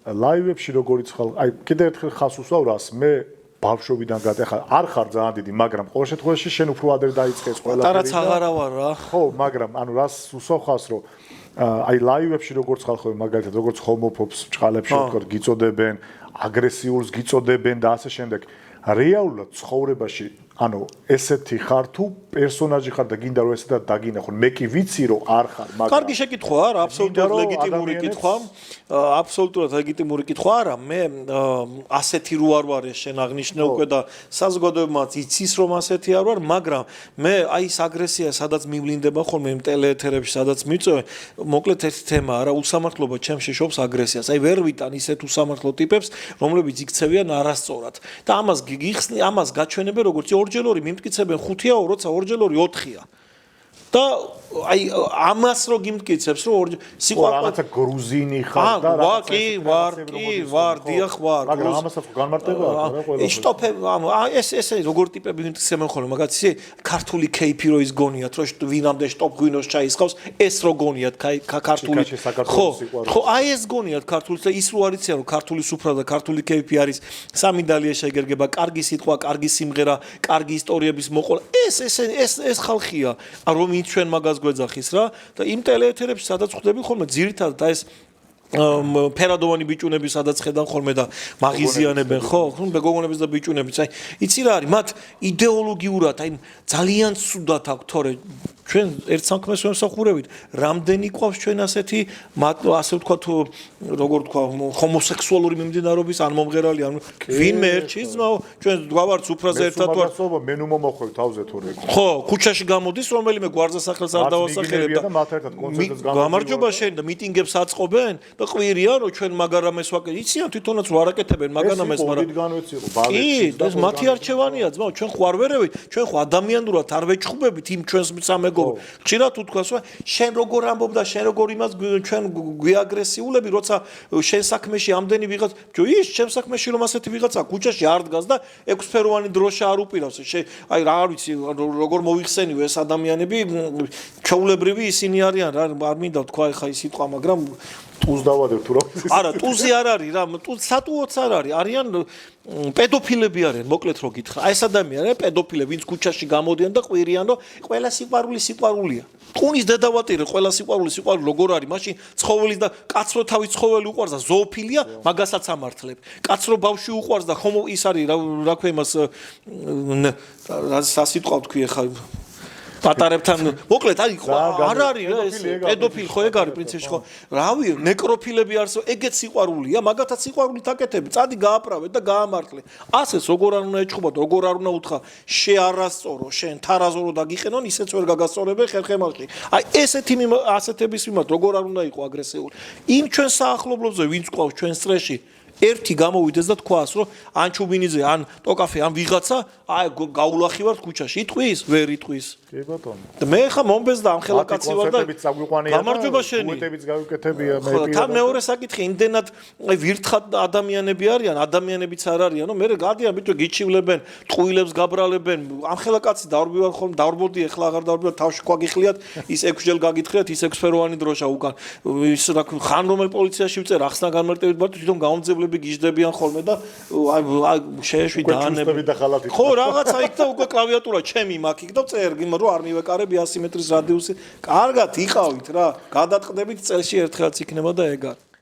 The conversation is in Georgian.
ლაივებში როგორიც ხალხი, აი კიდევ ერთხელ ხას უსვავ რას, მე ბავშვობიდან გადახა არ ხარ ძალიან დიდი, მაგრამ ყოველ შემთხვევაში შენ უფრო ადრე დაიწყეს ყველაფერი. პატარაც აღარა ვარ რა. ხო, მაგრამ ანუ რას უსვავ ხას, რომ აი ლაივებში როგორც ხალხები მაგალითად როგორც ჰომოფობს ჭყალებში ვთქვათ გიწოდებენ, აგრესიულს გიწოდებენ და ასე შემდეგ. რეალურად ცხოვრებაში ანუ ესეთი ხარ თუ პერსონაჟი ხარ და გინდა რომ ესეთად დაგინახონ მე კი ვიცი რომ არ ხარ მაგრამ კარგი შეკითხვა არა აბსოლუტურად ლეგიტიმური კითხვა აბსოლუტურად ლეგიტიმური კითხვა არა მე ასეთი რო არ ვარ შენ აღნიშნე უკვე და საზოგადოებაც იცის რომ ასეთი არ ვარ მაგრამ მე აი ეს აგრესია სადაც მივლინდება ხოლმე იმ ტელეეთერებში სადაც მიწვევენ მოკლედ ერთი თემა არა უსამართლობა ჩემში შობს აგრესიას აი ვერ ვიტან ისეთ უსამართლო ტიპებს რომლებიც იქცევიან არასწორად და ამას გაჩვენებენ როგორც ორჯერ მიმტკიცებენ 5-ია, როცა ორჯერ 4-ია. და აი ამას რო გიმტკიცებს რომ სიყვარული გრუზინი ხარ და ვარ დიახ ვარ მაგრამ ამასაც განმარტება არა ყველა სტოპე ეს როგორ ტიპები მიმტკიცებენ ხოლმე მაგათი ქართული кейფი რო ის გონიათ რომ ვინამდე სტოპ ღვინოს ჩაისხავს ეს რო გონიათ ქართული ხო აი ეს გონიათ ქართული და ის რო არიციან რომ ქართული სუფრა და ქართული кейფი არის სამი დალია შეგერგება კარგი სიტყვა კარგი სიმღერა კარგი ისტორიების მოყოლა ეს ხალხია რომ ჩვენ მაგას გვეძახის რა და იმ ტელეეთერებში სადაც ხვდები ხოლმე ძირითადად ეს ფერადოვანი ბიჭუნები სადაც ხედან ხოლმე და მაღიზიანებენ ხო გოგონების და ბიჭუნების აი იცი რა არის მათ იდეოლოგიურად აი ძალიან ცუდად აქვს თორე ჩვენ ერთ საქმეს ვემსახურებით რამდენი ყავს ჩვენ ასეთი ასე ვთქვათ როგორ თქვა ჰომოსექსუალური მიმდინარეობის ან მომღერალი ან ვინმე ერჩის ძმაო ჩვენ გვავართ სუფრაზე ერთად ვარ მე ნუ მომოხვევ თავზე თორე ხო ქუჩაში გამოდის რომელიმე გვარზასახელს არ დავასახელებ და მათ ერთად კონცერტებს გამარჯობა შენ და მიტინგებს აწყობენ და ყვირია რომ ჩვენ მაგარამეს ვაკეთებთ იციან თვითონაც რო არაკეთებენ მაგარამეს მაგრამ კი ეს მათი არჩევანია ძმაო ჩვენ ხო არ ვერევით ჩვენ ხო ადამიანურად არ ვეჭხუბებით იმ ჩვენს სამეგო ხშირად უთქვას რომ შენ როგორ ამბობ და შენ როგორ იმას ჩვენ გვიაგრესიულები როცა შენ საქმეში ამდენი ვიღაც ის შენ საქმეში რომ ასეთი ვიღაცა ქუჩაში არ დგას და ექვსფეროვანი დროშა არ უპირავს აი რა არ ვიცი როგორ მოიხსენიო ეს ადამიანები ჩაულებრივი ისინი არიან რა არ მინდა თქვა ეხა ის სიტყვა მაგრამ ტუზ დავადებ თუ რა არა ტუზი არ არის რა სატუოც არ არის არიან პედოფილები არიან მოკლედ რო გითხრა აი ეს ადამიანები პედოფილები ვინც ქუჩაში გამოდიან და ყვირიან რომ ყველა სიყვარულია ტუნის დედავატირე ყველა სიყვარული როგორ არის მაშინ ცხოველის და კაცრო თავის ცხოველი უყვარს და ზოოფილია მაგასაც ამართლებ კაცრო ბავშვი უყვარს და ხომო ის არის რა ქვია იმას რა სიტყვა თქვი ხა პატარებთან მოკლედ არის არ არის პედოფილი ხო ეგ არის პრინციპში ხო რავი ნეკროფილები არსო ეგეც სიყვარულია მაგათაც სიყვარულით აკეთები წადი გააправე და გაამართლე ასეც როგორ არ უნდა ეჭხუბოთ როგორ არ უნდა უთხრა შე არასწორო შენ თარაზორო დაგიყენონ ისეც ვერ გაგასწორებენ ხერხემალში აი ესეთი ასეთების მიმართ როგორ არ უნდა იყო აგრესიული იმ ჩვენ საახლობლებზე ვინც ყავს ჩვენ სტრესში ერთი გამოვიდეს და თქვას რომ ან ჩუბინიძე ან ტოკაფე ან ვიღაცა აი გაულახივართ ქუჩაში იტყვის ვერ იტყვის კი ბატონო და მე ხა მომბეს და ამხელა კაცი ვარ და გამარჯობა შენი უეტებიც გავიკეთებია მე პირადად თან მეორე საკითხი იმდენად ვირთხად ადამიანები არიან ადამიანებიც არ არიანო მე გადიან ბიჭო გიჩივლებენ ტყუილებს გაბრალებენ ამხელა კაცი დავრბივარ ხოლმე დავრბოდი ეხლა აღარ დავრბივარ თავში გვაგიხლიათ ის 6 ჯერ გაგითხრიათ ის 6 ფეროვანი დროშა უკან ის რა ხან რომელ პოლიციაში ვწერ ახსნა განმარტებით ვარ თვითონ გაუმძებლები გიждდებიან ხოლმე და აი შეეშვი დაანები ხო რაღაცა იქ და უკვე კლავიატურა ჩემი მაქვს იქ და წერ რომ არ მივეკარები 100 მეტრის რადიუსი კარგად იყავით რა გადატყდებით წელში ერთხელაც იქნება და ეგ არის